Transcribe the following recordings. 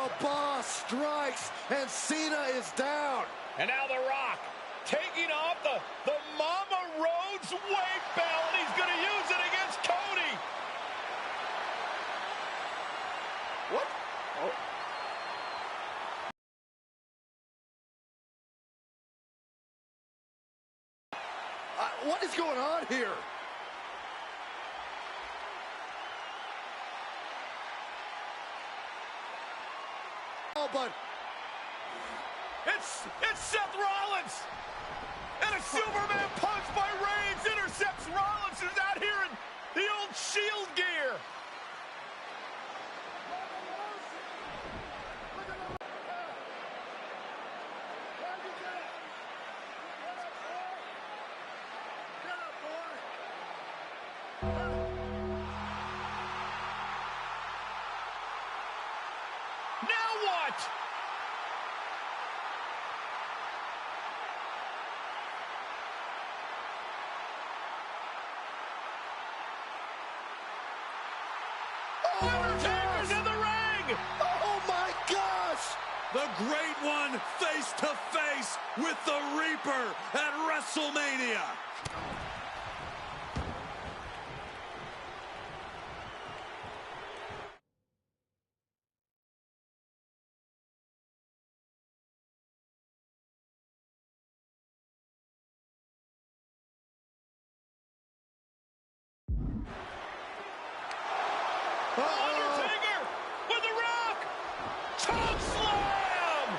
The boss strikes, and Cena is down. And now The Rock taking off the Mama Rhodes weight belt, and he's going to use it against Cody. What? Oh. What is going on here? Oh, but it's Seth Rollins, and a Superman punch by Reigns intercepts Rollins, who's out here in the old Shield gear. Now what? Undertaker's in the ring! oh my gosh! The Great One face to face with the Reaper at WrestleMania. Undertaker with The Rock! Choke slam!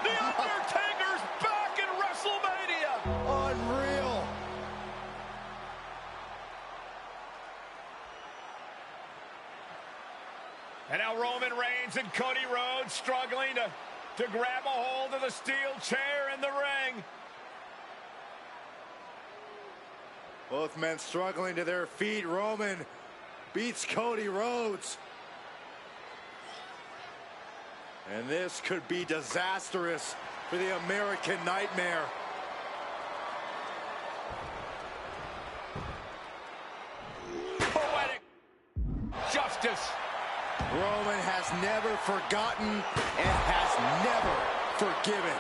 The Undertaker's back in WrestleMania! Unreal! And now Roman Reigns and Cody Rhodes struggling to grab a hold of the steel chair in the ring. Both men struggling to their feet. Roman beats Cody Rhodes. And this could be disastrous for the American Nightmare. Poetic justice. Roman has never forgotten and has never forgiven.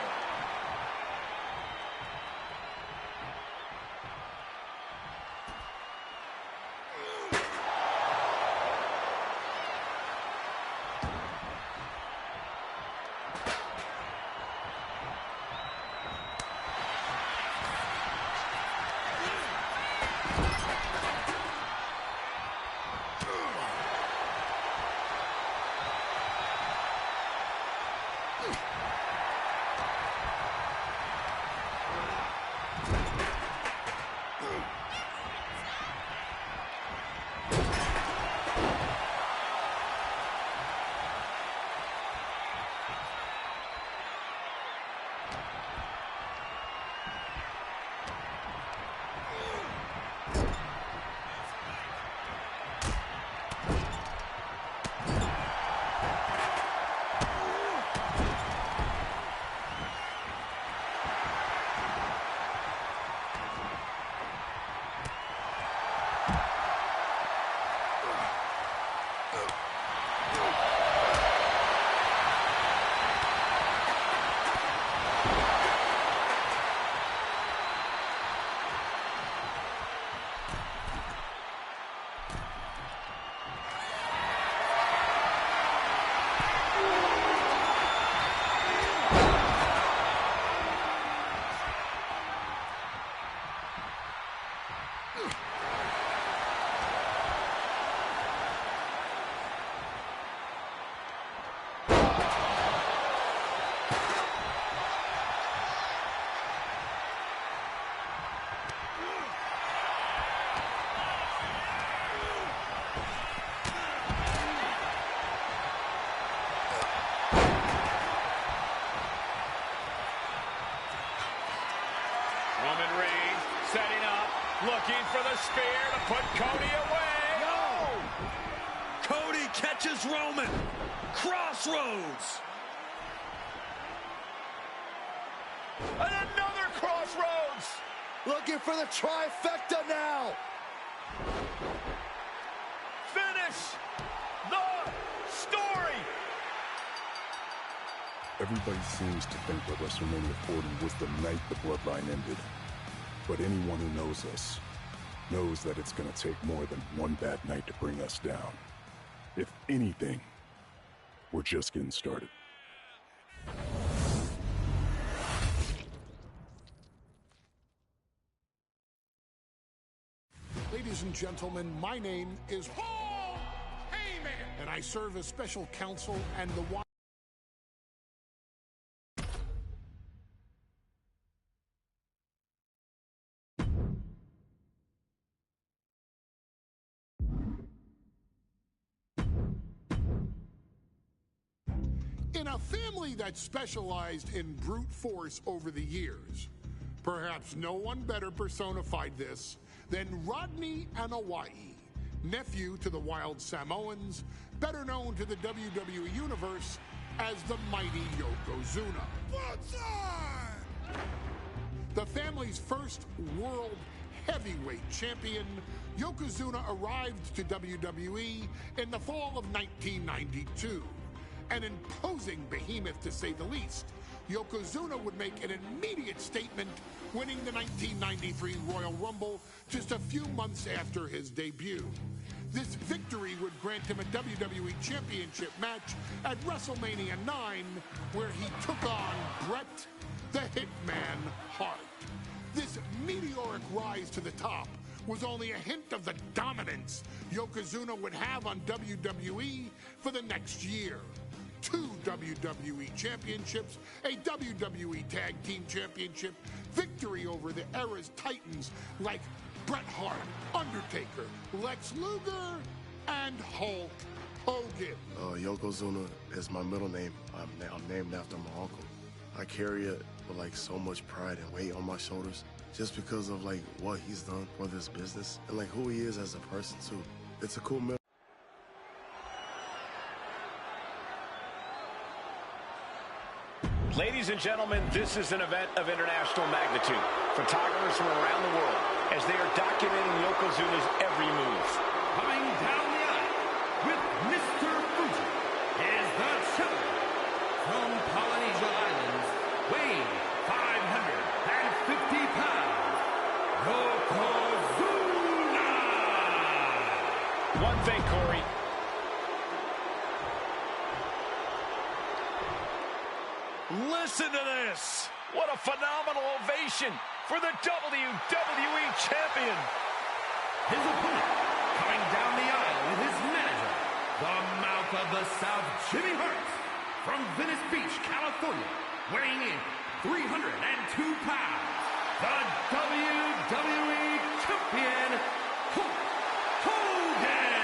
Roman Reigns setting up, looking for the spear to put Cody away. No! Cody catches Roman. Crossroads. And another crossroads. Looking for the trifecta now. Finish the story. Everybody seems to think that WrestleMania 40 was the night the bloodline ended. But anyone who knows us knows that it's going to take more than one bad night to bring us down. If anything, we're just getting started. Ladies and gentlemen, my name is Paul Heyman, and I serve as special counsel and the in a family that specialized in brute force over the years. Perhaps no one better personified this than Rodney Anoa'i, nephew to the Wild Samoans, better known to the WWE Universe as the mighty Yokozuna. The family's first world heavyweight champion, Yokozuna arrived to WWE in the fall of 1992. An imposing behemoth, to say the least, Yokozuna would make an immediate statement, winning the 1993 Royal Rumble just a few months after his debut. This victory would grant him a WWE Championship match at WrestleMania 9, where he took on Bret the Hitman Hart. This meteoric rise to the top was only a hint of the dominance Yokozuna would have on WWE for the next year. 2 WWE championships, a WWE Tag Team Championship, victory over the era's titans like Bret Hart, Undertaker, Lex Luger, and Hulk Hogan. Yokozuna is my middle name. I'm named after my uncle. I carry it with like so much pride and weight on my shoulders just because of like what he's done for this business and like who he is as a person too. It's a cool middle. Ladies and gentlemen, this is an event of international magnitude. Photographers from around the world as they are documenting Yokozuna's every move. Coming down the aisle with Mr. Fuji is the champion from Polynesia Islands, weighing 550 pounds, Yokozuna! One thing, Corey. Listen to this. What a phenomenal ovation for the WWE Champion. His opponent coming down the aisle with his manager, the Mouth of the South, Jimmy Hart, from Venice Beach, California, weighing in 302 pounds, the WWE Champion, Hulk Hogan.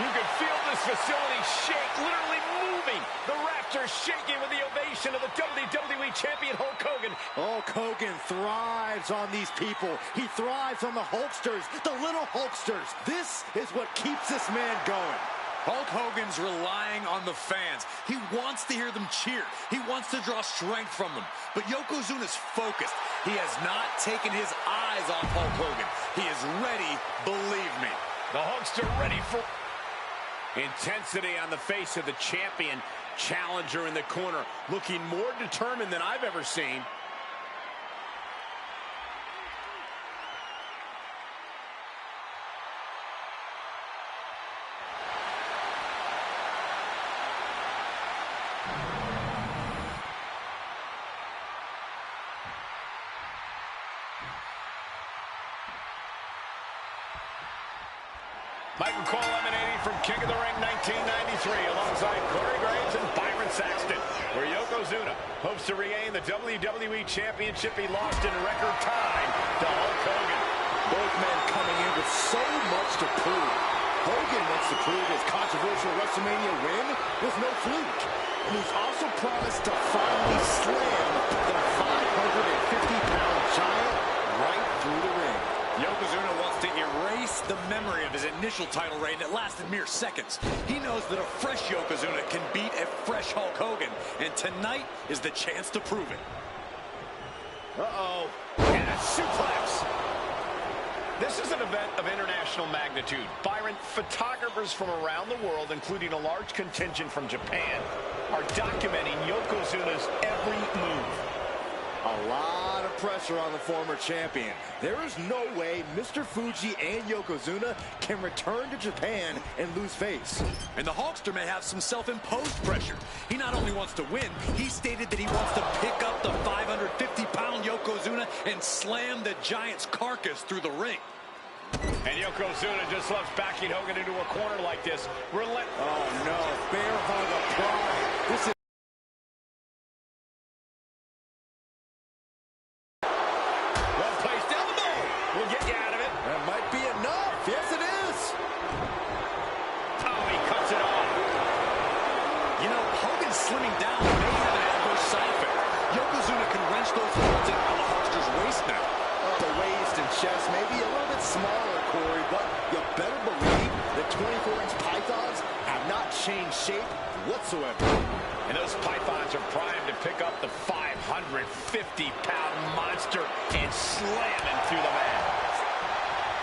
You can feel this facility shake, literally moving. The rafters shaking with the ovation of the WWE Champion Hulk Hogan. Hulk Hogan thrives on these people. He thrives on the Hulksters, the little Hulksters. This is what keeps this man going. Hulk Hogan's relying on the fans. He wants to hear them cheer. He wants to draw strength from them. But Yokozuna's focused. He has not taken his eyes off Hulk Hogan. He is ready, believe me. The Hulkster ready for intensity on the face of the champion. Challenger in the corner, looking more determined than I've ever seen. Michael Cole emanating from King of the Ring 1993 alongside Corey Graves and Byron Saxton, where Yokozuna hopes to regain the WWE Championship he lost in record time to Hulk Hogan. Both men coming in with so much to prove. Hogan wants to prove his controversial WrestleMania win was no fluke. And he's also promised to finally slam the 550-pound giant right through the ring. Yokozuna wants to erase the memory of his initial title reign that lasted mere seconds. He knows that a fresh Yokozuna can beat a fresh Hulk Hogan, and tonight is the chance to prove it. Uh-oh. And a suplex. This is an event of international magnitude. Byron, photographers from around the world, including a large contingent from Japan, are documenting Yokozuna's every move. A lot of pressure on the former champion. There is no way Mr. Fuji and Yokozuna can return to Japan and lose face. And the Hulkster may have some self-imposed pressure. He not only wants to win, he stated that he wants to pick up the 550-pound Yokozuna and slam the Giant's carcass through the ring. And Yokozuna just loves backing Hogan into a corner like this. Oh no, bear hug of pride. This is slimming down may have an adverse side effect. Yokozuna can wrench those holds in on the Hulkster's waist now. Oh, the waist and chest may be a little bit smaller, Corey, but you better believe the 24-inch pythons have not changed shape whatsoever. And those pythons are primed to pick up the 550-pound monster and slam him through the mat.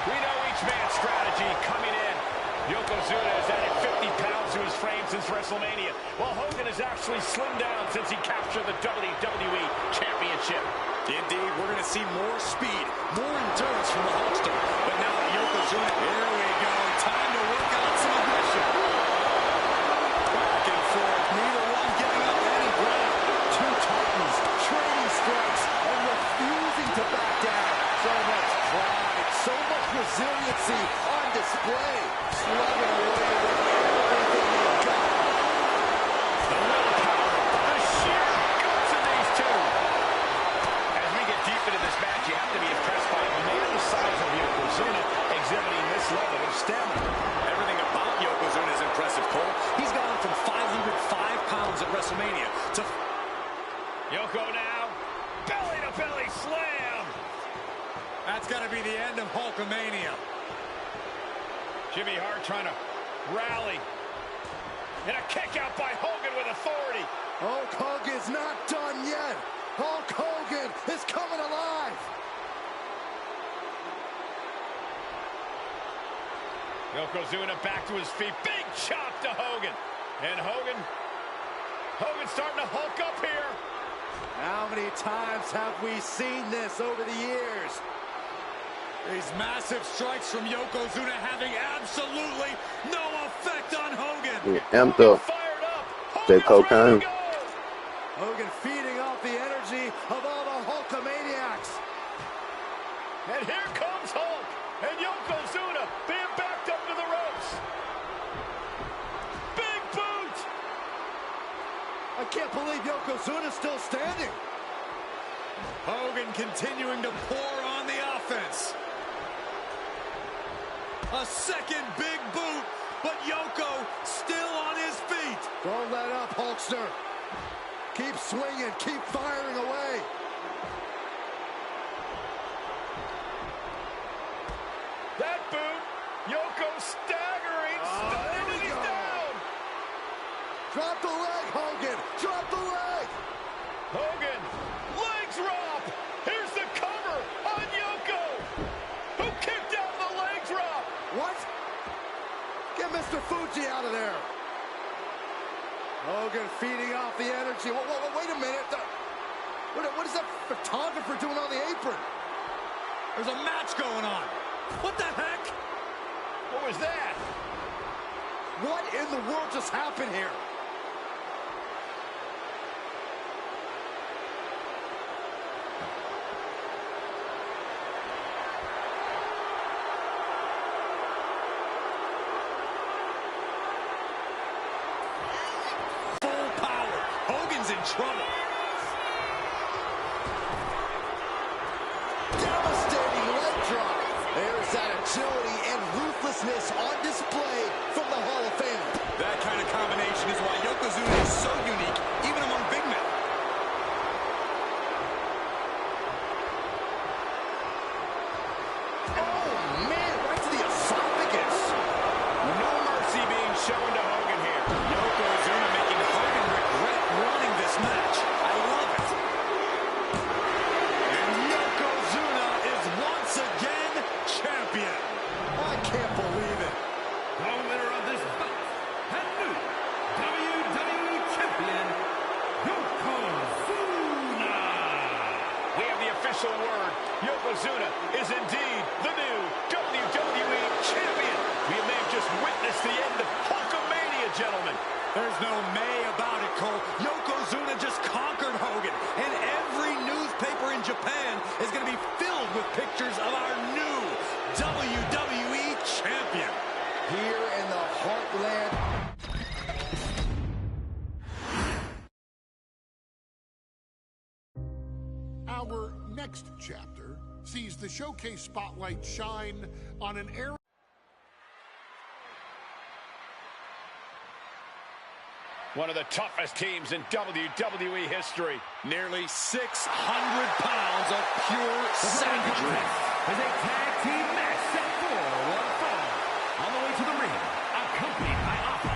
We know each man's strategy coming in. Yokozuna has added 50 pounds to his frame since WrestleMania, while Hogan has actually slimmed down since he captured the WWE Championship. Indeed, we're going to see more speed, more endurance from the Hulkster. But now Yokozuna, here we go. Time to work out some aggression. Back and forth, neither one giving up any ground. Two titans, trading strikes, and refusing to back down. So much pride, so much resiliency on display. Slugging away with everything they've got. The willpower, the sheer guts of these two. As we get deep into this match, you have to be impressed by a man the size of Yokozuna exhibiting this level of stamina. Everything about Yokozuna is impressive, Cole. He's gone from 505 pounds at WrestleMania to... Yoko now, belly-to-belly slam. That's got to be the end of Hulkamania. Jimmy Hart trying to rally. And a kick out by Hogan with authority. Hulk Hogan's not done yet. Hulk Hogan is coming alive. Yokozuna back to his feet. Big chop to Hogan. And Hogan's starting to hulk up here. How many times have we seen this over the years? These massive strikes from Yokozuna having absolutely no effect on Hogan. Amped up. J. Cocaine. Hogan feeding off the energy of all the Hulkamaniacs. And here comes Hulk. And Yokozuna being backed up to the ropes. Big boot. I can't believe Yokozuna's still standing. Hogan continuing to pour on the offense. A second big boot, but Yoko still on his feet. Don't let up, Hulkster. Keep swinging, keep firing away. That boot, Yoko staggering, and he's down. Drop the leg, Hogan. Drop the leg. Hogan, leg drop. Here's the cover on Yoko, who kicked out the leg drop. What? Get Mr. Fuji out of there. Hogan feeding off the energy. Wait a minute. What is that photographer doing on the apron? There's a match going on. What the heck? What was that? What in the world just happened here? Full power. Hogan's in trouble. Devastating leg drop. There's that agility and ruthlessness on display from the Hall of Fame. That kind of combination is why Yokozuna is so unique, even among big men. Oh, man, right to the esophagus. No mercy being shown to Hogan here. Yokozuna making Hogan regret running this match. I love it. And Yokozuna is once again champion. official word. Yokozuna is indeed the new WWE Champion. We may have just witnessed the end of Hulkamania, gentlemen. There's no may about it, Cole. Yokozuna just conquered Hogan, and every newspaper in Japan is going to be filled with pictures of our new WWE Champion. Here in the heartland. Our next chapter sees the showcase spotlight shine on an era. One of the toughest teams in WWE history. Nearly 600 pounds of pure savagery. As a tag team match set for one fall. On the way to the ring, accompanied by Alpha.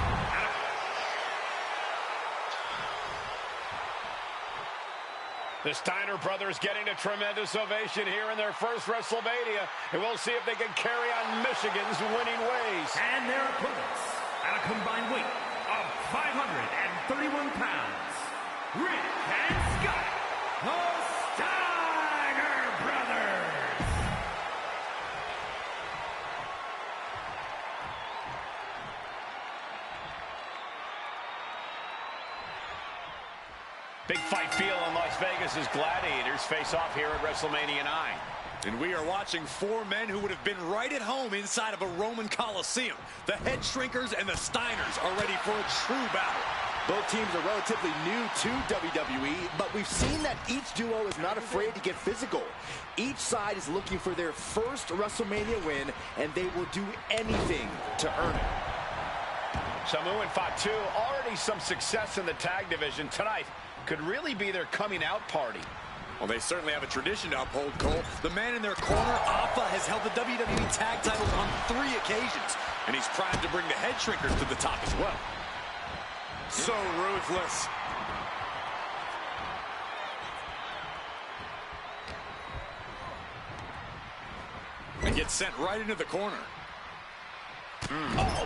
The Steiner brothers getting a tremendous ovation here in their first WrestleMania. And we'll see if they can carry on Michigan's winning ways. And their opponents at a combined weight of 531 pounds, Rick and Scott, the Steiner brothers. Big fight feel in Las Vegas as Gladiators face off here at WrestleMania 9. And we are watching four men who would have been right at home inside of a Roman Coliseum. The Head Shrinkers and the Steiners are ready for a true battle. Both teams are relatively new to WWE, but we've seen that each duo is not afraid to get physical. Each side is looking for their first WrestleMania win, and they will do anything to earn it. Samu and Fatu, already some success in the tag division tonight, could really be their coming out party. Well, they certainly have a tradition to uphold, Cole. The man in their corner, Alpha, has held the WWE tag titles on 3 occasions, and he's primed to bring the Head Shrinkers to the top as well. So ruthless. And gets sent right into the corner. Oh,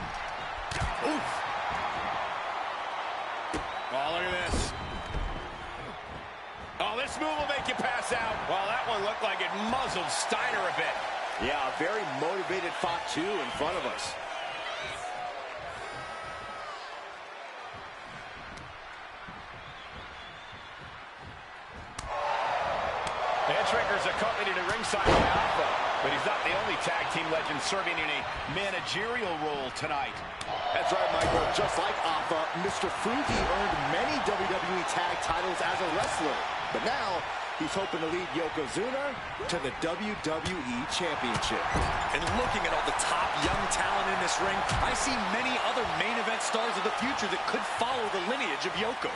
look at this. Oh, this move will make you pass out. Well, that one looked like it muzzled Steiner a bit. Yeah, a very motivated Fatu in front of us. The Head Shrinkers accompanied to ringside by Alpha, but he's not the only tag team legend serving in a managerial role tonight. That's right, Michael. Just like Alpha, Mr. Fuji earned many WWE tag titles as a wrestler. But now, he's hoping to lead Yokozuna to the WWE Championship. And looking at all the top young talent in this ring, I see many other main event stars of the future that could follow the lineage of Yoko.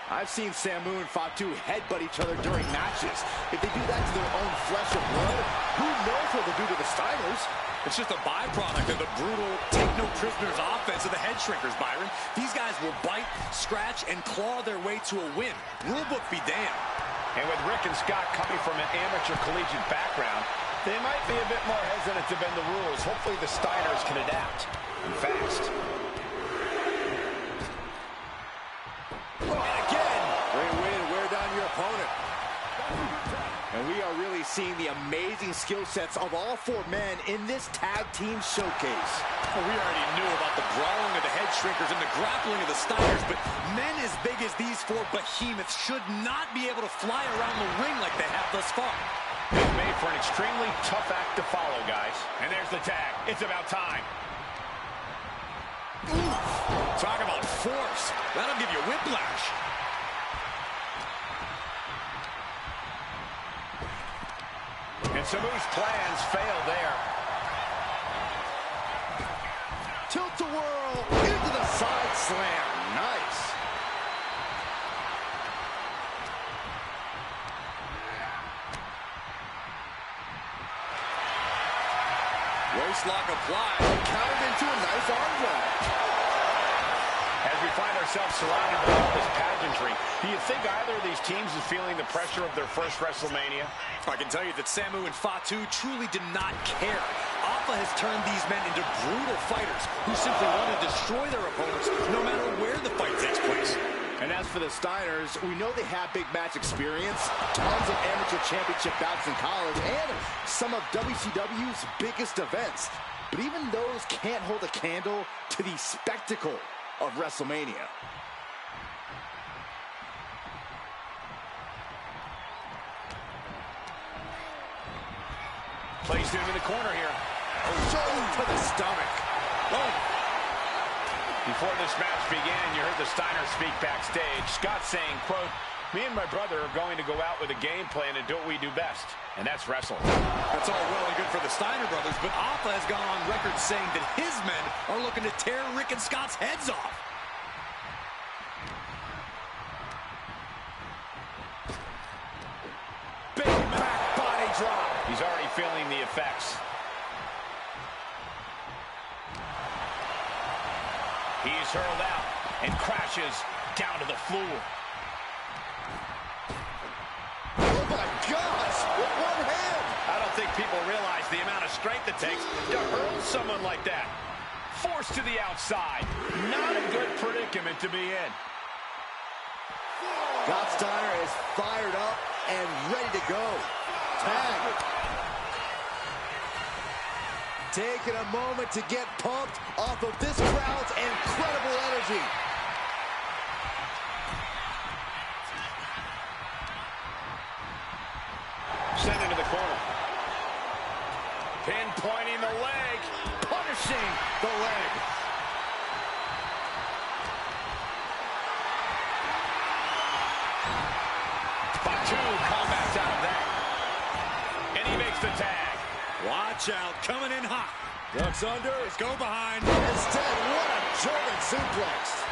I've seen Samu and Fatu headbutt each other during matches. If they do that to their own flesh and blood, who knows what they'll do to the Steiners? It's just a byproduct of the brutal take-no-prisoners offense of the Head Shrinkers, Byron. These guys will bite, scratch, and claw their way to a win. Rulebook be damned. And with Rick and Scott coming from an amateur collegiate background, they might be a bit more hesitant to bend the rules. Hopefully the Steiners can adapt, and fast. And again, Great way to wear down your opponent. And we are really seeing the amazing skill sets of all 4 men in this tag team showcase. well, we already knew about the brawling of the Head Shrinkers and the grappling of the Steiners, but men as big as these 4 behemoths should not be able to fly around the ring like they have thus far. It's made for an extremely tough act to follow, guys. And there's the tag. It's about time. Ooh, talk about force. That'll give you whiplash. And Samu's plans fail there. Tilt-a-whirl into the side slam. Nice. Waist lock applied. And countered into a nice arm drag. As we find ourselves surrounded by all this pageantry, do you think either of these teams is feeling the pressure of their first WrestleMania? I can tell you that Samu and Fatu truly did not care. Alpha has turned these men into brutal fighters who simply want to destroy their opponents no matter where the fight takes place. And as for the Steiners, we know they have big match experience, tons of amateur championship bouts in college, and some of WCW's biggest events. But even those can't hold a candle to the spectacle of WrestleMania. Placed into the corner here. Oh, to the stomach. Oh. Before this match began, you heard the Steiners speak backstage. Scott saying, quote, "Me and my brother are going to go out with a game plan and do what we do best, and that's wrestle." That's all well and good for the Steiner brothers, but Alpha has gone on record saying that his men are looking to tear Rick and Scott's heads off. Big back body drop. He's already feeling the effects. He's hurled out and crashes down to the floor. Oh my gosh, with one hand. I don't think people realize the amount of strength it takes to hurl someone like that. Forced to the outside. Not a good predicament to be in. Scott Steiner is fired up and ready to go. Tag. Taking a moment to get pumped off of this crowd's incredible energy. Sent into the corner. Pinpointing the leg. Punishing the leg. Fatu combats out of that. And he makes the tag. Watch out, coming in hot. Ducks under. Let's go behind. Instead, what a German suplex.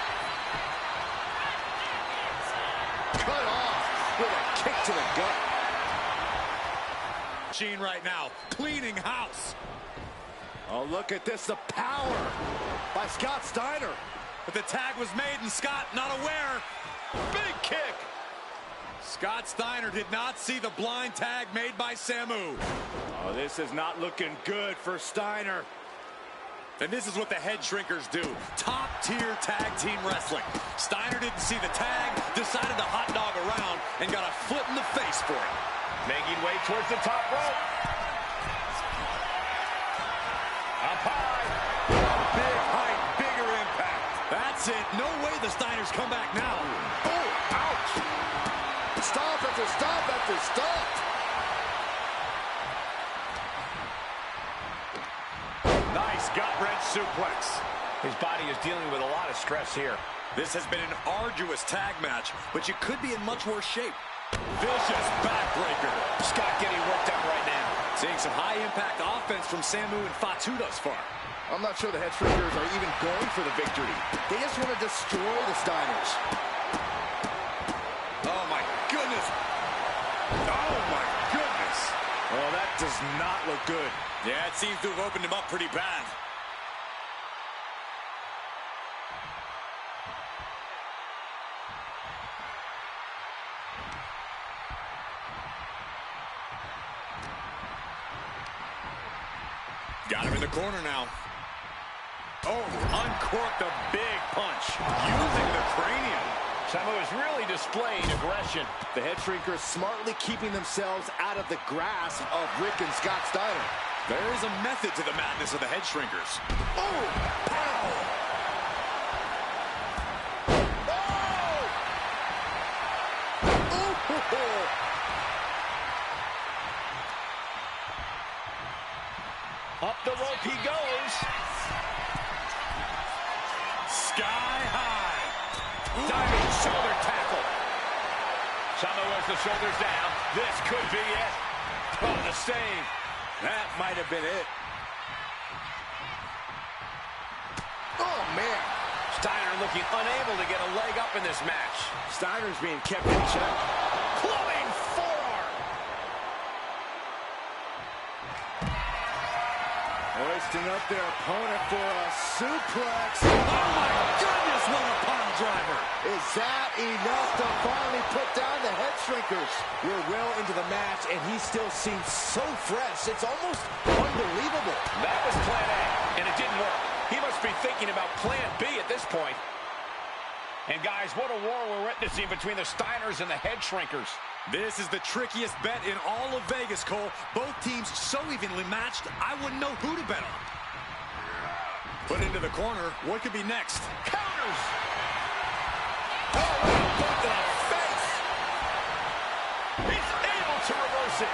Cut off with a kick to the gut. Machine right now, cleaning house. Oh, look at this, the power by Scott Steiner. But the tag was made and Scott not aware. Big kick. Scott Steiner did not see the blind tag made by Samu. Oh, this is not looking good for Steiner. And this is what the head shrinkers do. Top-tier tag team wrestling. Steiner didn't see the tag, decided to hot dog around, and got a foot in the face for it. Making way towards the top rope. Up high. Big height, bigger impact. That's it. No way the Steiners come back now. Oh, ouch. Stop after stop after stop. Nice gut-wrench suplex. His body is dealing with a lot of stress here. This has been an arduous tag match, but you could be in much worse shape. Vicious backbreaker. Scott getting worked out right now. Seeing some high-impact offense from Samu and Fatu thus far. I'm not sure the head shrinkers are even going for the victory. They just want to destroy the Steiners. Oh, my goodness. Oh, my goodness. Oh, that does not look good. Yeah, it seems to have opened him up pretty bad. Got him in the corner now. Oh, uncorked a big punch. Using the cranium. Samu is really displaying aggression. The head shrinkers smartly keeping themselves out of the grasp of Rick and Scott Steiner. There is a method to the madness of the head shrinkers. Oh! Pow! Oh! Oh! Up the rope he goes. Sky high. Diving shoulder tackle. Samu has the shoulders down. This could be it. Oh, the save. That might have been it. Oh, man. Steiner looking unable to get a leg up in this match. Steiner's being kept in check. Clubbing forearm. Hoisting up their opponent for a suplex. Oh, my goodness, what a pile driver. Is that enough to finally put down the head shrinkers? We're well into the match, and he still seems so fresh. It's almost unbelievable. That was plan A, and it didn't work. He must be thinking about plan B at this point. And guys, what a war we're witnessing between the Steiners and the Head Shrinkers. This is the trickiest bet in all of Vegas, Cole. Both teams so evenly matched, I wouldn't know who to bet on. Put into the corner. What could be next? Counters! Oh, right to the face! He's able to reverse it.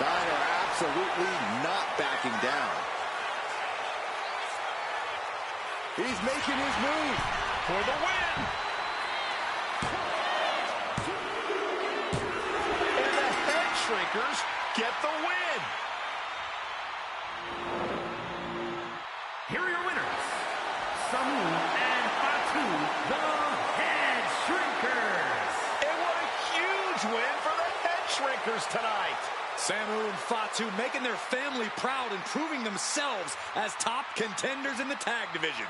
Steiner absolutely not backing down. He's making his move for the win. And the Head Shrinkers get the win. Here are your winners, Samu and Fatu, the Head Shrinkers. And what a huge win for the Head Shrinkers tonight. Samu and Fatu making their family proud and proving themselves as top contenders in the tag division.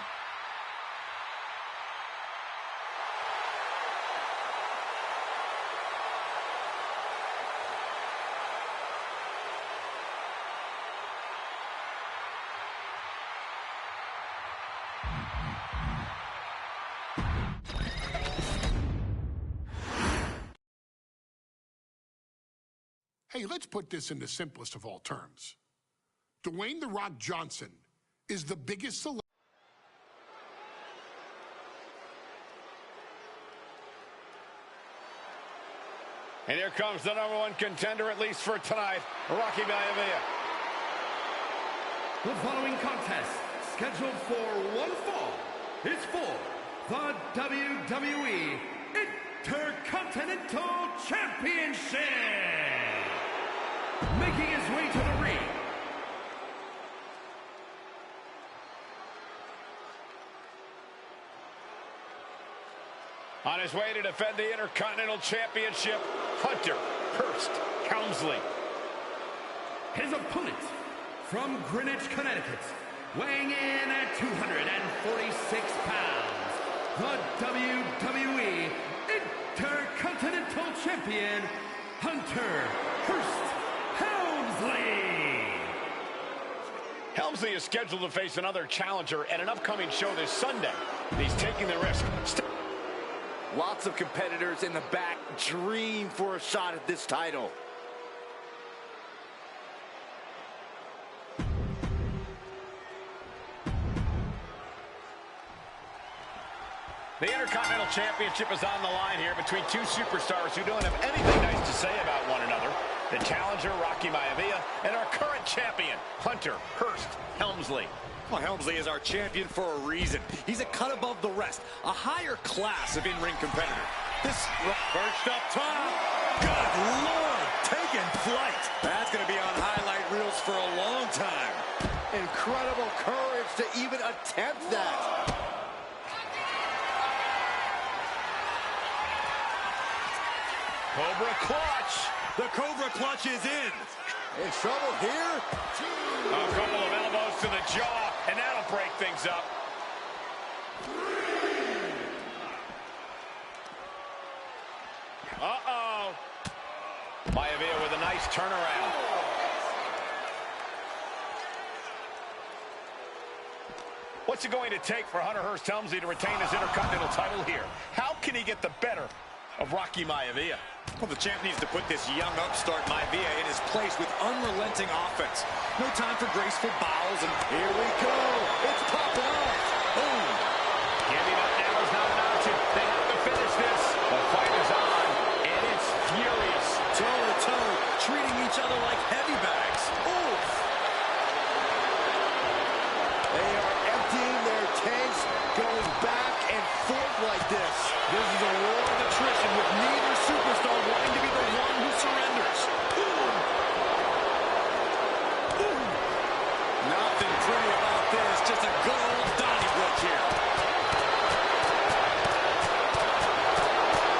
Hey, let's put this in the simplest of all terms. Dwayne "The Rock" Johnson is the biggest celebrity. And here comes the #1 contender, at least for tonight, Rocky Maivia. The following contest, scheduled for one fall, is for the WWE Intercontinental Championship. Making his way to the ring, on his way to defend the Intercontinental Championship, Hunter Hearst Helmsley. his opponent from Greenwich, Connecticut, weighing in at 246 pounds, the WWE Intercontinental Champion, Hunter Hearst Helmsley. Helmsley is scheduled to face another challenger at an upcoming show this Sunday. He's taking the risk. Lots of competitors in the back dream for a shot at this title. The Intercontinental Championship is on the line here between two superstars who don't have anything nice to say about one another. The challenger, Rocky Maivia, and our current champion, Hunter Hearst Helmsley. Well, Helmsley is our champion for a reason. He's a cut above the rest, a higher class of in-ring competitor. This first up top. Good Lord, taking flight. That's going to be on highlight reels for a long time. Incredible courage to even attempt that. Cobra Clutch. The Cobra Clutch is in. In trouble here. A couple of elbows to the jaw, and that'll break things up. Uh-oh. Maivia with a nice turnaround. What's it going to take for Hunter Hearst Helmsley to retain his Intercontinental title here? How can he get the better of Rocky Maivia? Well, the champ needs to put this young upstart Maivia in his place with unrelenting offense. No time for graceful bows, and Here we go. It's popping off. boom. Giving up now is not an option. They have to finish this. The fight is on, and it's furious. Toe-to-toe, treating each other like heavy bags. Oof. They are emptying their tanks, going back and forth like this. This is a war of attrition with neither superstar wanting to be the one who surrenders. Nothing pretty about this, just a good old Donnybrook here.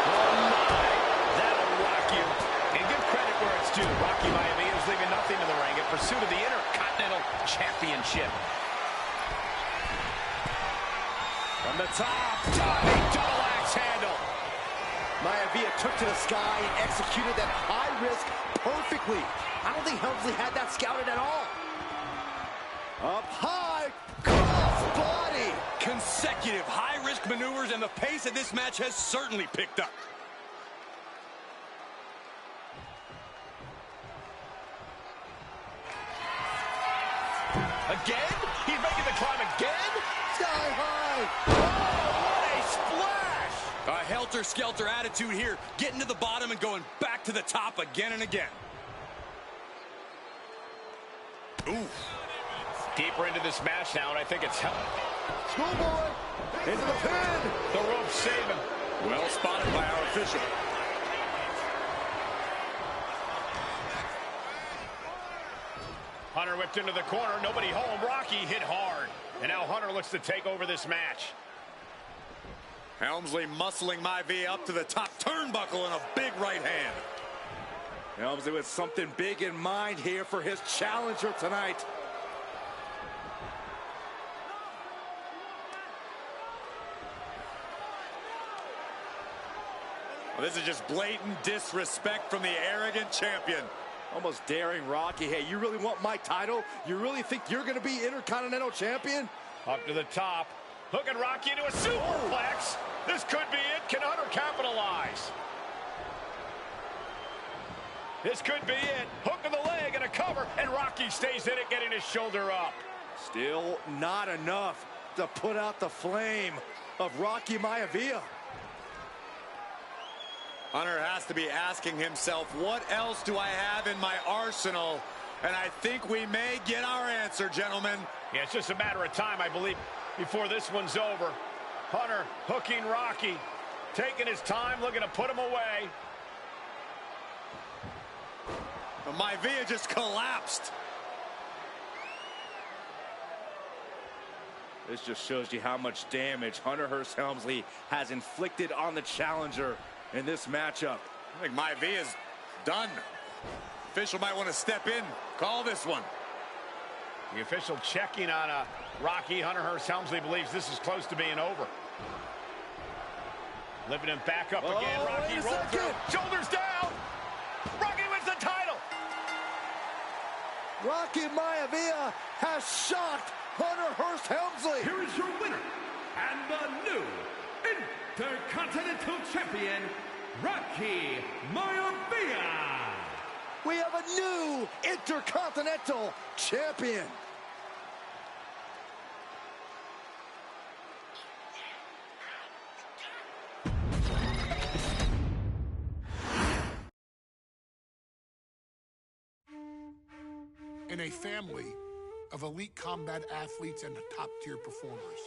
Oh, my. That'll rock you. And give credit where it's due. Rocky Maivia is leaving nothing in the ring in pursuit of the Intercontinental Championship. From the top, Big double axe handle. Maivia took to the sky and executed that high risk perfectly. I don't think Helmsley had that scouted at all. Up high, cross body. Consecutive high-risk maneuvers, and the pace of this match has certainly picked up. Again? He's making the climb again? Sky high. Oh, what a splash! A helter-skelter attitude here, getting to the bottom and going back to the top again and again. Oof. Deeper into this match now, and I think it's Schoolboy into the pin. the rope saving. Well spotted by our official. Hunter whipped into the corner. Nobody home. Rocky hit hard. And now Hunter looks to take over this match. Helmsley muscling Maivia up to the top turnbuckle in a big right hand. Helmsley with something big in mind here for his challenger tonight. Well, this is just blatant disrespect from the arrogant champion. Almost daring Rocky. Hey, you really want my title? You really think you're going to be Intercontinental Champion? Up to the top. Hooking Rocky into a superplex. This could be it. Can Hunter capitalize? This could be it. Hook of the leg and a cover. And Rocky stays in it, getting his shoulder up. Still not enough to put out the flame of Rocky Maivia. Hunter has to be asking himself, what else do I have in my arsenal? And I think we may get our answer, gentlemen. Yeah, it's just a matter of time, I believe, before this one's over. Hunter hooking Rocky, taking his time, looking to put him away. Maivia just collapsed. This just shows you how much damage Hunter Hearst Helmsley has inflicted on the challenger in this matchup. I think Maivia's done. Official might want to step in, call this one. The official checking on Rocky. Hunter Hearst Helmsley believes this is close to being over. Lifting him back up again. Rocky rolls through. Shoulders down. Rocky wins the title. Rocky Maivia has shocked Hunter Hearst Helmsley. Here is your winner and the new Intercontinental Champion, Rocky Maivia. We have a new Intercontinental Champion. In a family of elite combat athletes and top-tier performers,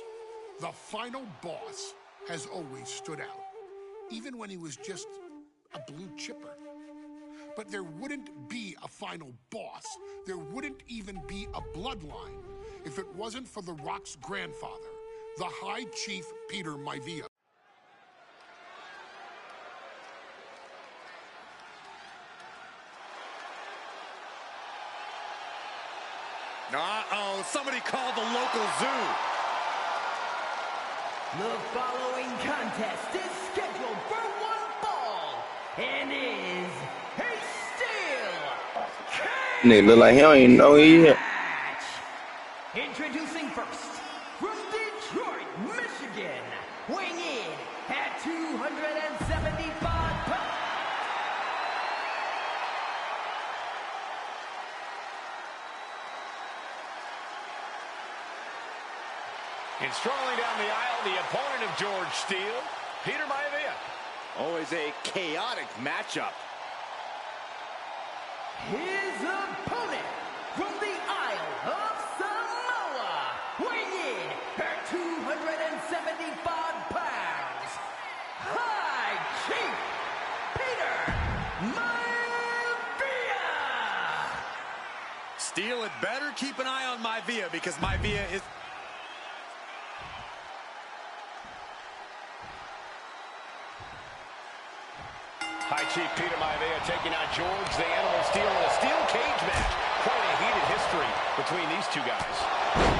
the final boss has always stood out, even when he was just a blue chipper. But there wouldn't be a final boss. There wouldn't even be a bloodline if it wasn't for The Rock's grandfather, the High Chief Peter Maivia. Uh-oh, somebody called the local zoo. The following contest is scheduled for one fall and is a steel cage Nigga look like he don't even know he here. match. Introducing first, from Detroit, Michigan, weighing in at 275 pounds. And strolling down the aisle, the opponent of George Steele, Peter Maivia. Always a chaotic matchup. His opponent from the Isle of Samoa, weighing in at 275 pounds, High Chief Peter Maivia. Steele had better keep an eye on Maivia because Maivia is... High Chief Peter Maivia taking on George the Animal Steele in a steel cage match. Quite a heated history between these two guys.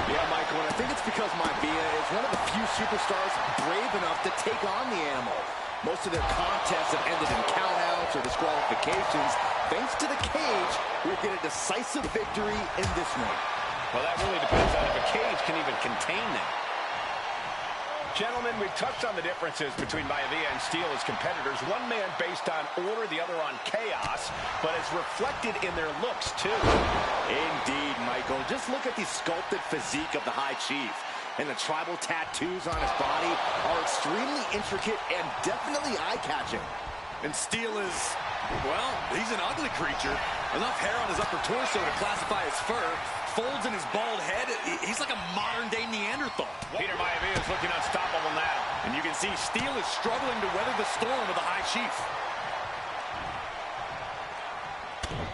Yeah, Michael, and I think it's because Maivia is one of the few superstars brave enough to take on the Animal. Most of their contests have ended in countouts or disqualifications. Thanks to the cage, we'll get a decisive victory in this one. Well, that really depends on if a cage can even contain them. Gentlemen, we've touched on the differences between Maivia and Steele as competitors. One man based on order, the other on chaos, but it's reflected in their looks, too. Indeed, Michael. Just look at the sculpted physique of the High Chief. And the tribal tattoos on his body are extremely intricate and definitely eye-catching. And Steele is, well, he's an ugly creature. Enough hair on his upper torso to classify as fur. Folds in his bald head. He's like a modern-day Neanderthal. Peter Maivia is looking unstoppable now. And you can see Steele is struggling to weather the storm of the High Chief.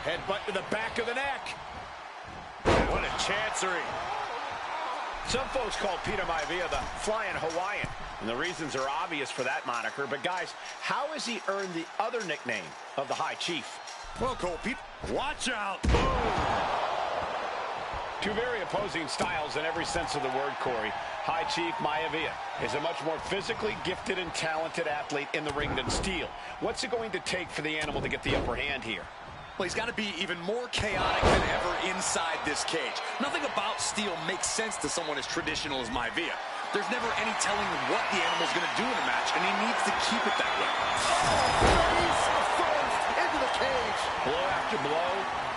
Headbutt to the back of the neck. What a chancery. Some folks call Peter Maivia the Flying Hawaiian, and the reasons are obvious for that moniker. But, guys, how has he earned the other nickname of the High Chief? Well, Cole, watch out. Two very opposing styles in every sense of the word, Corey. High Chief Maivia is a much more physically gifted and talented athlete in the ring than Steele. What's it going to take for the animal to get the upper hand here? Well, he's got to be even more chaotic than ever inside this cage. Nothing about Steele makes sense to someone as traditional as Maivia. There's never any telling what the animal's going to do in a match, and he needs to keep it that way. Face first into the cage. Blow after blow,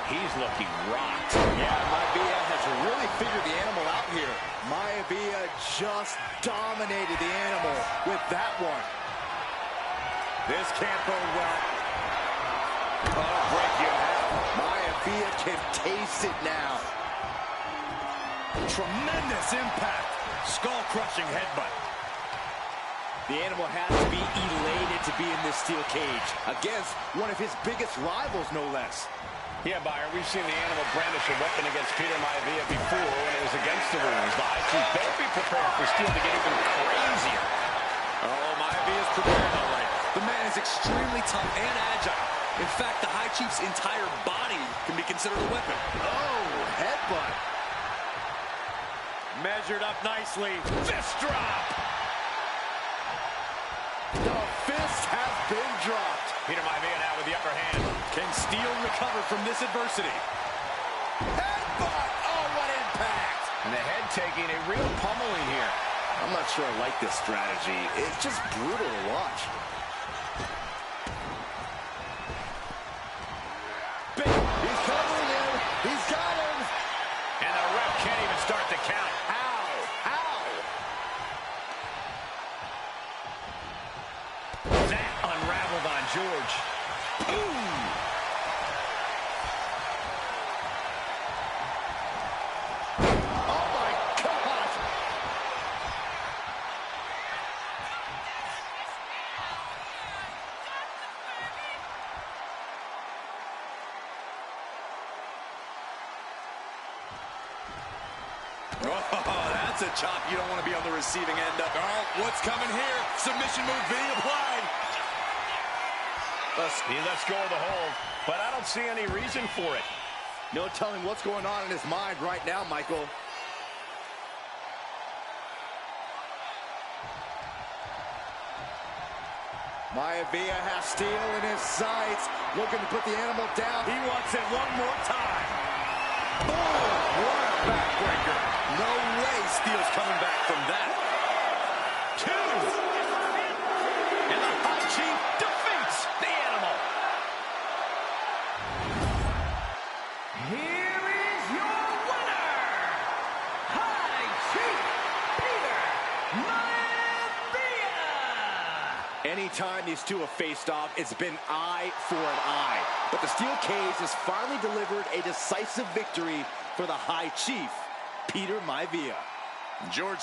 he's looking rocked. Yeah, Maivia has really figured the animal out here. Maivia just dominated the animal with that one. This can't bode well. Oh, break you out. Maivia can taste it now. Tremendous impact. Skull-crushing headbutt. The animal has to be elated to be in this steel cage against one of his biggest rivals, no less. Yeah, Byron, we've seen the animal brandish a weapon against Peter Maivia before, and it was against the rules. The High Chief better be prepared for Steele to get even crazier. Oh, Maivia's prepared all right. The man is extremely tough and agile. In fact, the High Chief's entire body can be considered a weapon. Oh, headbutt. Measured up nicely. Fist drop. The fist has been dropped. Peter Maivia now with the upper hand. Can Steele recover from this adversity? Headbutt. Oh, what impact. And the head taking a real pummeling here. I'm not sure I like this strategy. It's just brutal to watch. He's covering him. He's got him. And the ref can't even start the count. How? That unraveled on George. Ooh. Oh, my God. Oh, that's a chop you don't want to be on the receiving end of. Oh, what's coming here? Submission move being applied. He lets go of the hold, but I don't see any reason for it. No telling what's going on in his mind right now, Michael. Maivia has Steele in his sights, looking to put the animal down. He wants it one more time. Boom! What a backbreaker. No way Steele's coming back from that. 2. And the High Chief defeats the animal. Here is your winner, High Chief Peter Maivia. Anytime these two have faced off, it's been eye for an eye. But the steel cage has finally delivered a decisive victory for the High Chief, Peter Maivia. George.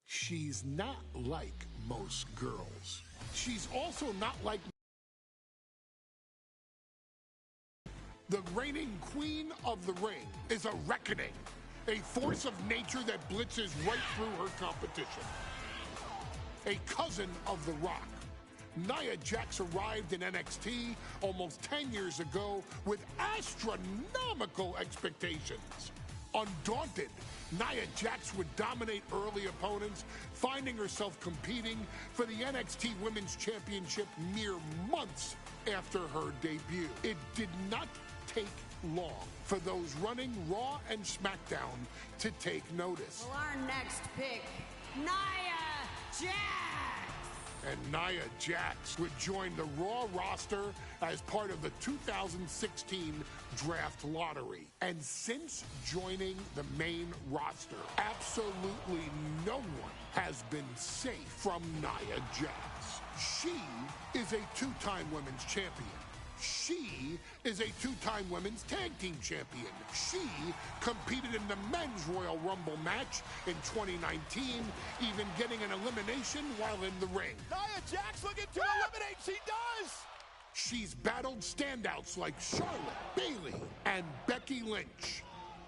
She's not like most girls. She's also not like the reigning queen of the ring is a reckoning, a force of nature that blitzes right through her competition. A cousin of The Rock, Nia Jax arrived in NXT almost 10 years ago with astronomical expectations. Undaunted, Nia Jax would dominate early opponents, finding herself competing for the NXT Women's Championship mere months after her debut. It did not take long for those running Raw and SmackDown to take notice. Well, our next pick, Nia Jax. And Nia Jax would join the Raw roster as part of the 2016 Draft Lottery. And since joining the main roster, absolutely no one has been safe from Nia Jax. She is a two-time women's champion. She is a two-time women's tag team champion. She competed in the men's Royal Rumble match in 2019, even getting an elimination while in the ring. Nia Jax looking to eliminate. She does. She's battled standouts like Charlotte, Bayley, and Becky Lynch.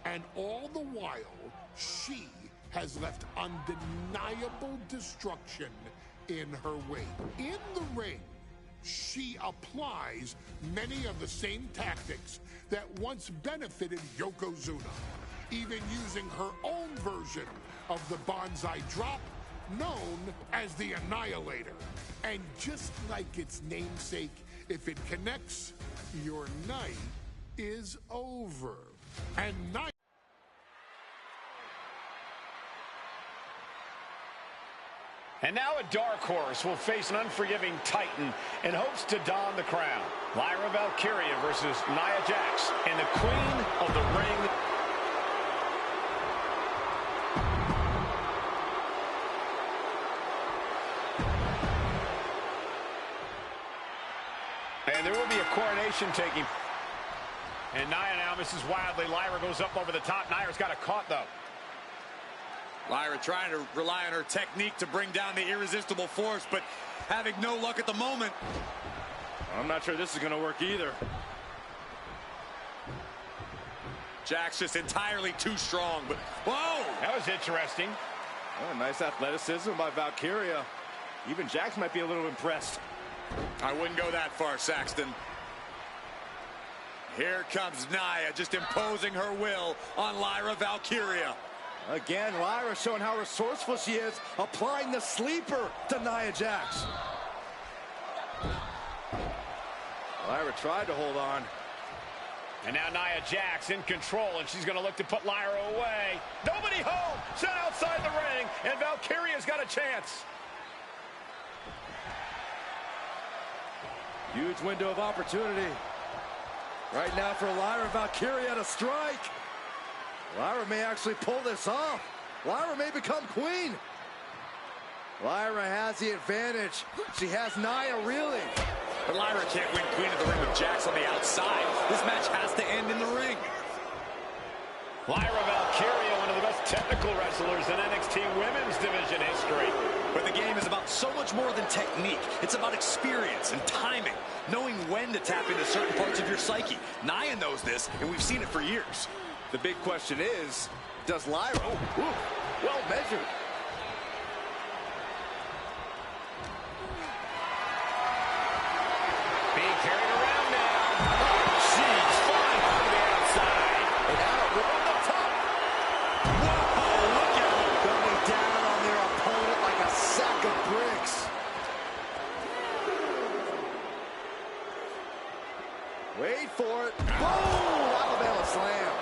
And all the while, she has left undeniable destruction in her wake. In the ring, she applies many of the same tactics that once benefited Yokozuna, even using her own version of the Banzai Drop, known as the Annihilator. And just like its namesake, if it connects, your night is over. And night. And now a dark horse will face an unforgiving titan in hopes to don the crown. Lyra Valkyria versus Nia Jax and the Queen of the Ring. And there will be a coronation taking. And Nia now misses wildly. Lyra goes up over the top. Nia's got it caught, though. Lyra trying to rely on her technique to bring down the irresistible force, but having no luck at the moment. I'm not sure this is going to work either. Jax just entirely too strong, but whoa! That was interesting. Oh, nice athleticism by Valkyria. Even Jax might be a little impressed. I wouldn't go that far, Saxton. Here comes Nia, just imposing her will on Lyra Valkyria. Again, Lyra showing how resourceful she is, applying the sleeper to Nia Jax. Lyra tried to hold on. And now Nia Jax in control, and she's going to look to put Lyra away. Nobody home! Set outside the ring, and Valkyria's got a chance. Huge window of opportunity. Right now for Lyra Valkyria to strike. Lyra may actually pull this off. Lyra may become queen. Lyra has the advantage. She has Nia reeling. But Lyra can't win Queen of the Ring with Jax on the outside. This match has to end in the ring. Lyra Valkyria, one of the best technical wrestlers in NXT Women's Division history. But the game is about so much more than technique. It's about experience and timing, knowing when to tap into certain parts of your psyche. Nia knows this, and we've seen it for years. The big question is, does Lyra... well measured. Being carried around now. She's flying from the outside. And now we're on the top. Whoa, look at them coming down on their opponent like a sack of bricks. Wait for it. Boom! Alabama slam.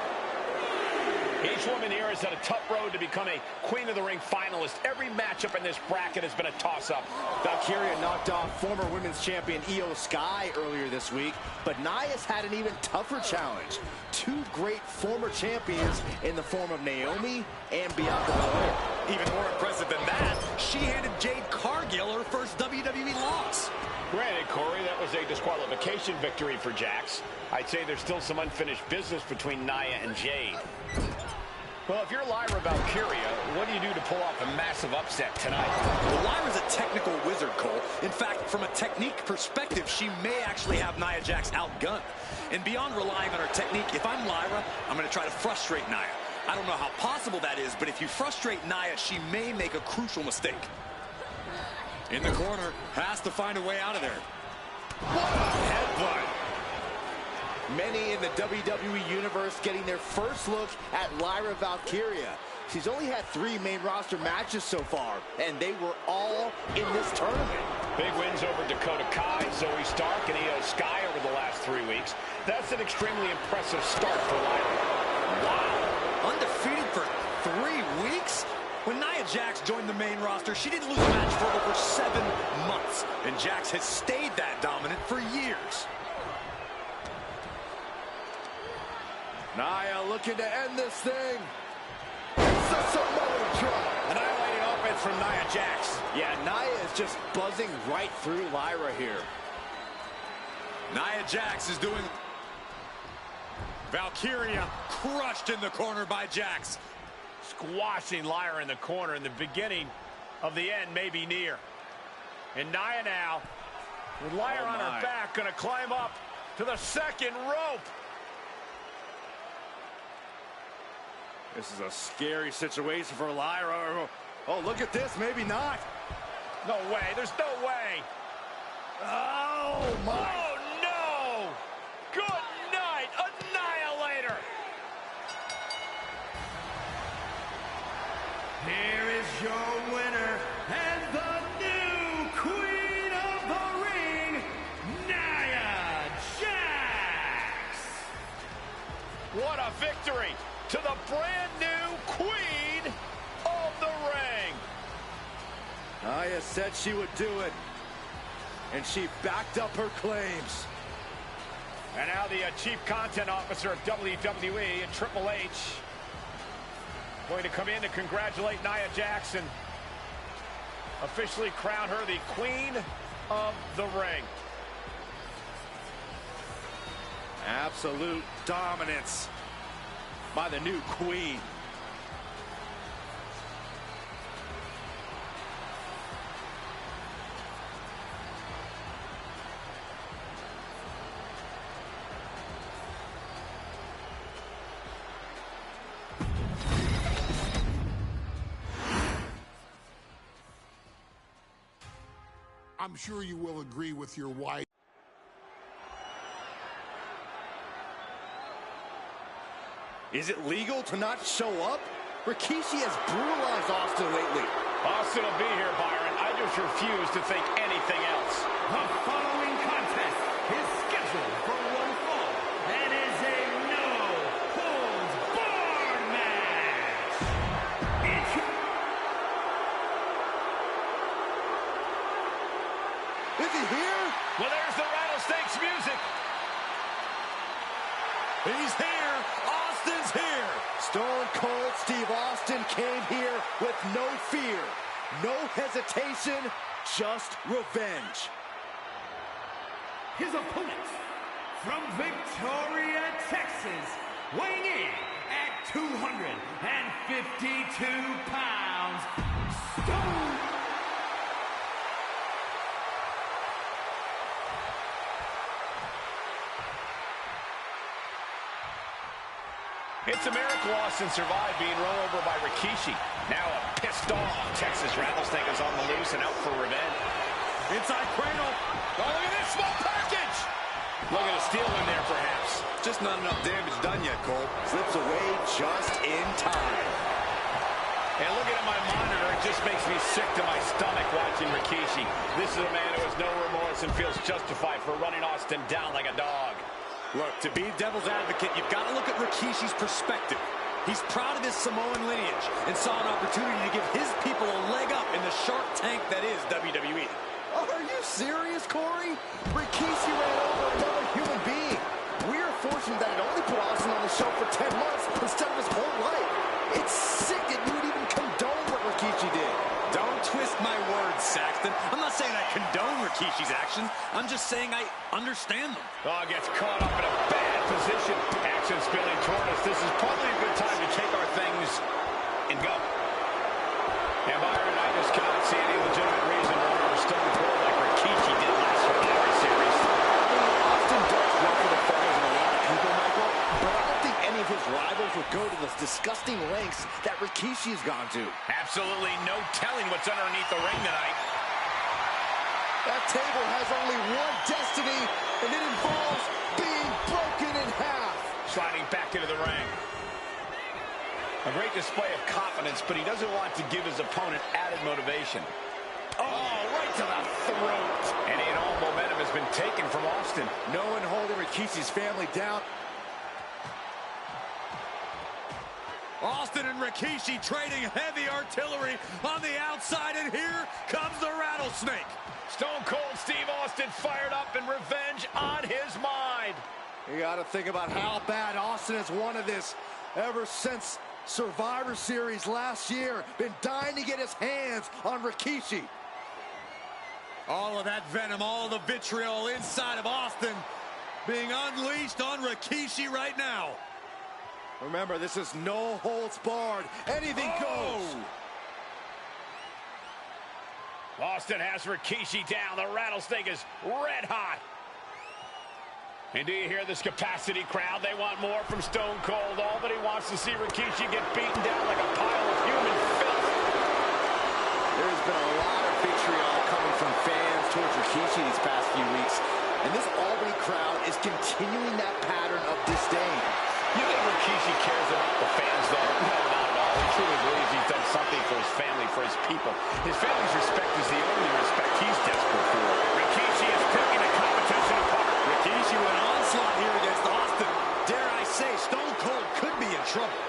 Each woman here has had a tough road to become a Queen of the Ring finalist. Every matchup in this bracket has been a toss-up. Valkyria knocked off former women's champion Io Sky earlier this week, but Nia's had an even tougher challenge. Two great former champions in the form of Naomi and Bianca Belair. Even more impressive than that, she handed Jade Cargill her first WWE loss. Granted, Corey, that was a disqualification victory for Jax. I'd say there's still some unfinished business between Nia and Jade. Well, if you're Lyra Valkyria, what do you do to pull off a massive upset tonight? Well, Lyra's a technical wizard, Cole. In fact, from a technique perspective, she may actually have Nia Jax outgunned. And beyond relying on her technique, if I'm Lyra, I'm going to try to frustrate Nia. I don't know how possible that is, but if you frustrate Nia, she may make a crucial mistake. In the corner, has to find a way out of there. What a headbutt! Many in the WWE Universe getting their first look at Lyra Valkyria. She's only had 3 main roster matches so far, and they were all in this tournament. Big wins over Dakota Kai, Zoe Stark, and Io Sky over the last 3 weeks. That's an extremely impressive start for Lyra. Wow, undefeated for 3 weeks? When Nia Jax joined the main roster, she didn't lose a match for over 7 months, and Jax has stayed that dominant for years. Nia looking to end this thing. It's a Samoa drop. Annihilating offense from Nia Jax. Yeah, Nia is just buzzing right through Lyra here. Nia Jax is doing... Valkyria crushed in the corner by Jax. Squashing Lyra in the corner, and the beginning of the end may be near. And Nia now, with Lyra on her back, going to climb up to the second rope. This is a scary situation for Lyra. Oh, look at this. Maybe not. No way. There's no way. Oh, my. Oh, no. Good night. Annihilator. Here is your winner and the new Queen of the Ring, Nia Jax. What a victory to the brand new Queen of the Ring. Nia said she would do it, and she backed up her claims. And now the Chief Content Officer of WWE and Triple H going to come in to congratulate Nia Jax, officially crown her the Queen of the Ring. Absolute dominance by the new Queen. I'm sure you will agree with your wife. Is it legal to not show up? Rikishi has brutalized Austin lately. Austin will be here, Byron. I just refuse to think anything else. The following contest is scheduled for one fall and is a no-holds-barred match. Is he here? Well, there's the Rattlesnakes music. He's here. Austin's here. Stone Cold Steve Austin came here with no fear, no hesitation, just revenge. His opponent from Victoria, Texas, weighing in at 252 pounds, Stone. It's a miracle Austin survived being run over by Rikishi. Now a pissed off Texas Rattlesnake is on the loose and out for revenge. Inside cradle. Oh, look at this small package. Look at a steal in there, perhaps. Just not enough damage done yet, Cole. Slips away just in time. And looking at my monitor, it just makes me sick to my stomach watching Rikishi. This is a man who has no remorse and feels justified for running Austin down like a dog. Look, to be devil's advocate, you've got to look at Rikishi's perspective. He's proud of his Samoan lineage and saw an opportunity to give his people a leg up in the Shark Tank that is WWE. Are you serious, Corey? Rikishi ran over another human being. We're fortunate that it only put Austin on the show for 10 months instead of his whole life. It's sick that you would even condone what Rikishi did. Don't twist my words, Saxton. I'm not saying I condone Rikishi's actions. I'm just saying I understand them. Oh, gets caught up in a bad position. Action spilling toward us. This is probably a good time to take our things and go. And Byron, I just cannot see any legitimate reason why we're Stone Cold like Rikishi did last Survivor Series. Austin does ruffle the feathers of a lot of people, Michael, but I don't think any of his rivals would go to the disgusting lengths that Rikishi has gone to. Absolutely no telling what's underneath the ring tonight. That table has only one destiny, and it involves being broken in half. Sliding back into the ring. A A great display of confidence, but he doesn't want to give his opponent added motivation. Oh, right to the throat. Any and all momentum has been taken from Austin. No one holding Rikishi's family down. Austin and Rikishi trading heavy artillery on the outside, and here comes the rattlesnake. Stone Cold Steve Austin fired up and revenge on his mind. You got to think about how bad Austin has wanted this ever since Survivor Series last year. Been dying to get his hands on Rikishi. All of that venom, all of the vitriol inside of Austin being unleashed on Rikishi right now. Remember, this is no holds barred. Anything goes. Austin has Rikishi down. The rattlesnake is red hot. And do you hear this capacity crowd? They want more from Stone Cold. Nobody wants to see Rikishi get beaten down like a pile of human filth. There's been a lot of vitriol coming from fans towards Rikishi these past few weeks. And this Albany crowd is continuing that pattern of disdain. You think Rikishi cares about the fans, though? No, not at all. He truly believes he's done something for his family, for his people. His family's respect is the only respect he's desperate for. Rikishi is picking the competition apart. Rikishi went onslaught here against Austin. Dare I say, Stone Cold could be in trouble.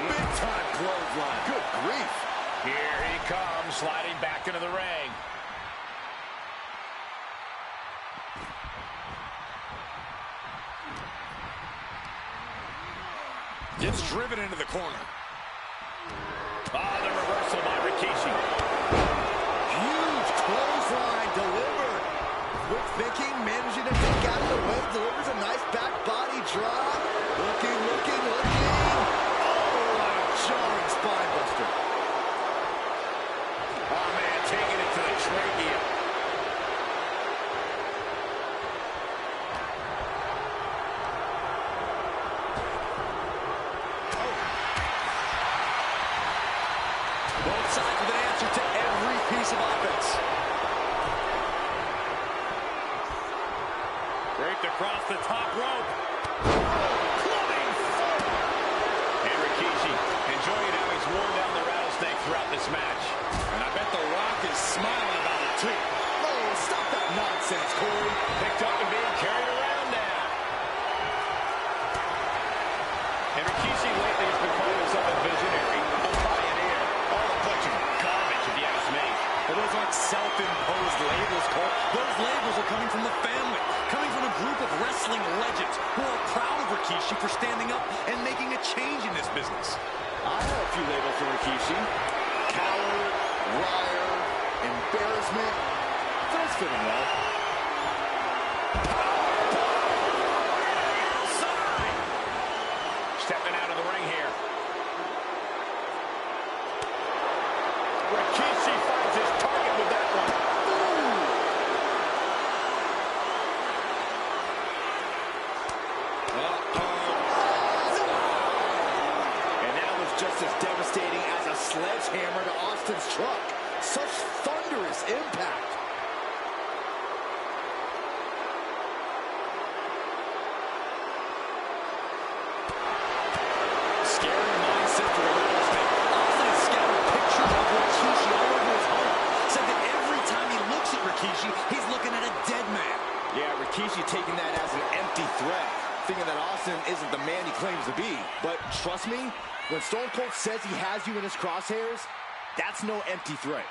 Big time clothesline. Good grief. Here he comes, sliding back into the ring. Gets driven into the corner. Ah, the reversal by Rikishi. Huge clothesline delivered. Quick thinking, managing to take out of the way, delivers a nice back body drop. Looking. Oh, what a jarring spine buster. Oh, man, taking it to the trachea. Both sides with an answer to every piece of offense. Draped across the top rope. Clubbing foot. And Rikishi enjoying how he's worn down the rattlesnake throughout this match. And I bet The Rock is smiling about it, too. Oh, stop that nonsense, Corey. Picked up and being carried around now. And Rikishi lately has been calling himself a visionary, a pioneer. All a bunch of garbage, if you ask me. Well, those aren't self-imposed labels, Cole. Those labels are coming from the family, coming from a group of wrestling legends who are proud of Rikishi for standing up and making a change in this business. I have a few labels for Rikishi. Coward, liar, embarrassment. Those fit him well. Outside. Stepping out of the ring here. Rikishi finds his target with that one. And that was just as devastating as a sledgehammer to Austin's truck. Such thunderous impact. Scary mindset for the rattlesnake. Austin has scattered pictures of Rikishi all over his home. Said that every time he looks at Rikishi, he's looking at a dead man. Yeah, Rikishi taking that as an empty threat, thinking that Austin isn't the man he claims to be. But trust me, when Stone Cold says he has you in his crosshairs, that's no empty threat.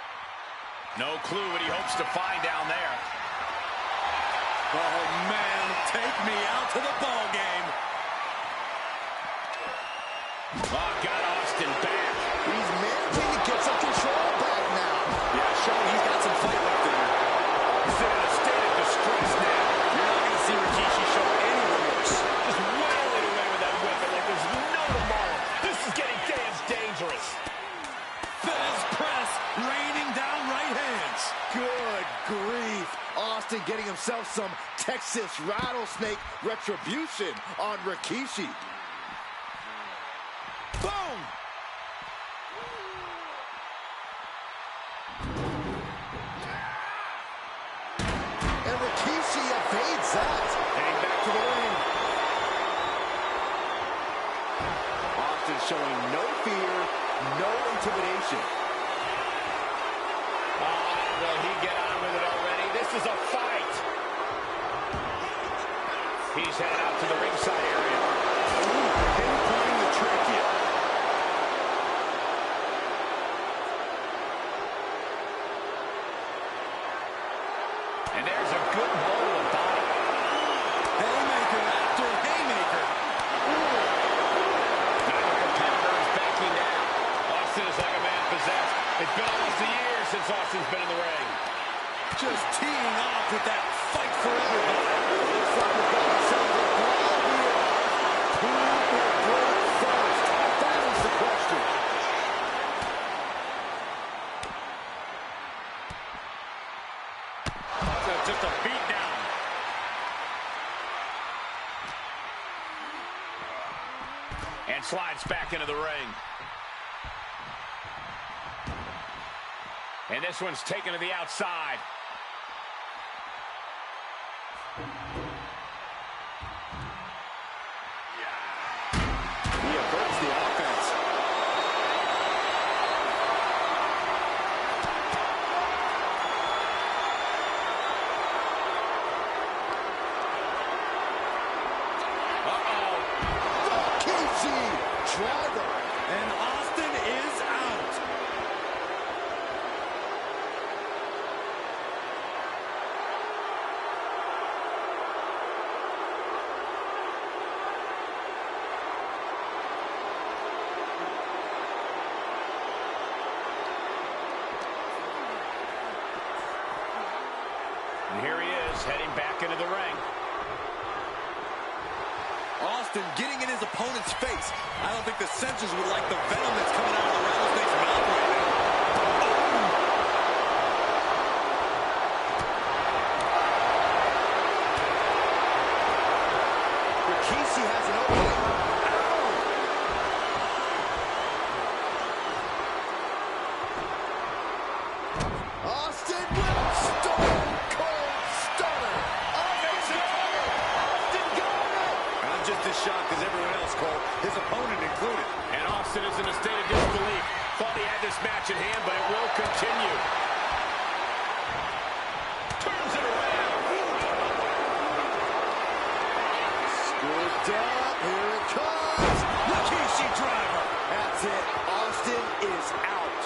No clue what he hopes to find down there. Oh, man, take me out to the ball game. Oh, got Austin back. He's managing to get some control back now. Yeah, showing he's got some fight left in him. He's in a state of distress now. You're not going to see Rikishi show any remorse. Just wailing away with that weapon like there's no tomorrow. This is getting damn dangerous. Fez press, raining down right hands. Good grief. Austin getting himself some Texas rattlesnake retribution on Rikishi. Boom! And Rikishi evades that. Heading back to the ring. Austin showing no fear, no intimidation. Will he get on with it already? This is a fight. He's headed out to the ringside area. Pinpointing the trachea. And there's a good blow to the body. Haymaker after haymaker. Neither competitor is backing down. Austin is like a man possessed. It's been almost a year since Austin's been in the ring. Just teeing off with that fight for everybody. Looks like we've got ourselves a brawl here. Who will break first? That is the question. Just a beat down. And slides back into the ring. And this one's taken to the outside. He averts the offense. Rikishi driver. And Austin is out. And here he is, heading back into the ring. Austin getting in his opponent's face. I don't think the censors would like the venom that's coming out of the rattlesnake's mouth right now. Rikishi has an opening. Austin with Stone Cold Stunner. Amazing. Austin got it. I'm just as shocked as everyone else, Cole. His opponent included. And Austin is in a state of disbelief. Thought he had this match in hand, but it will continue. Turns it around. Scooped up. Here it comes. Rikishi driver. That's it. Austin is out.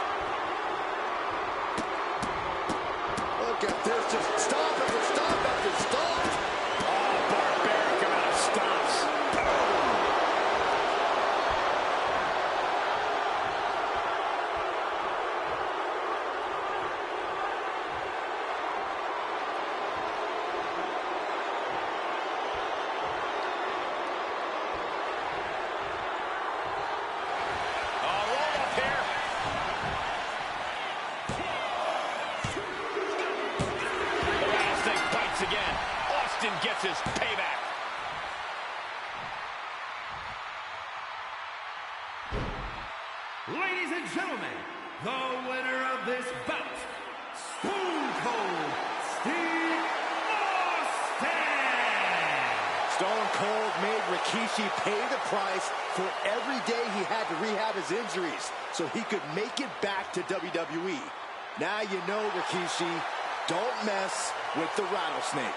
Look at this. Just stop after stop after stop. Oh, barbaric amount of stomps. Again, Austin gets his payback. Ladies and gentlemen, the winner of this bout, Stone Cold Steve Austin! Stone Cold made Rikishi pay the price for every day he had to rehab his injuries so he could make it back to WWE. Now you know, Rikishi, don't mess with the rattlesnake.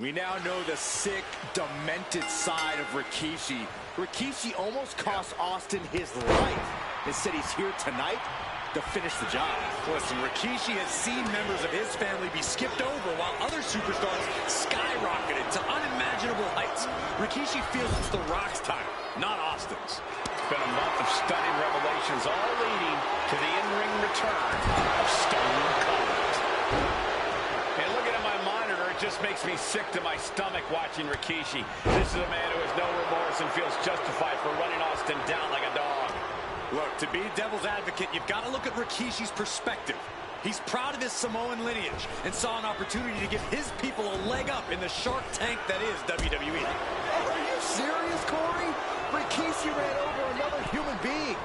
We now know the sick, demented side of Rikishi. Rikishi almost cost Austin his life. Instead, he's here tonight to finish the job. Listen, Rikishi has seen members of his family be skipped over while other superstars skyrocketed to unimaginable heights. Rikishi feels it's The Rock's time, not Austin's. It's been a month of stunning revelations, all leading to the in-ring return of Stone Cold. And looking at my monitor, it just makes me sick to my stomach watching Rikishi. This is a man who has no remorse and feels justified for running Austin down like a dog. Look, to be devil's advocate, you've got to look at Rikishi's perspective. He's proud of his Samoan lineage and saw an opportunity to give his people a leg up in the shark tank that is WWE. Are you serious, Corey? Rikishi ran over another human being.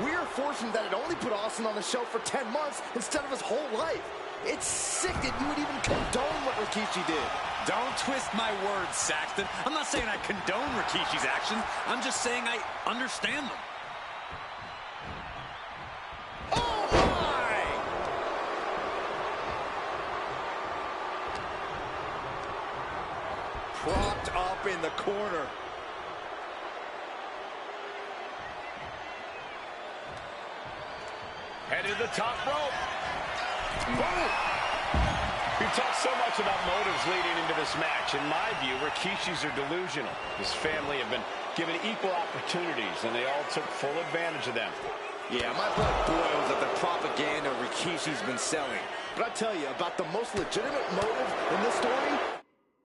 We're fortunate that it only put Austin on the show for 10 months instead of his whole life. It's sick that you would even condone what Rikishi did. Don't twist my words, Saxton. I'm not saying I condone Rikishi's actions. I'm just saying I understand them. Oh, my! Propped up in the corner. Headed to the top rope. We've talked so much about motives leading into this match. In my view, Rikishis are delusional. His family have been given equal opportunities, and they all took full advantage of them. Yeah, my blood boils at the propaganda Rikishi's been selling. But I tell you, about the most legitimate motive in this story,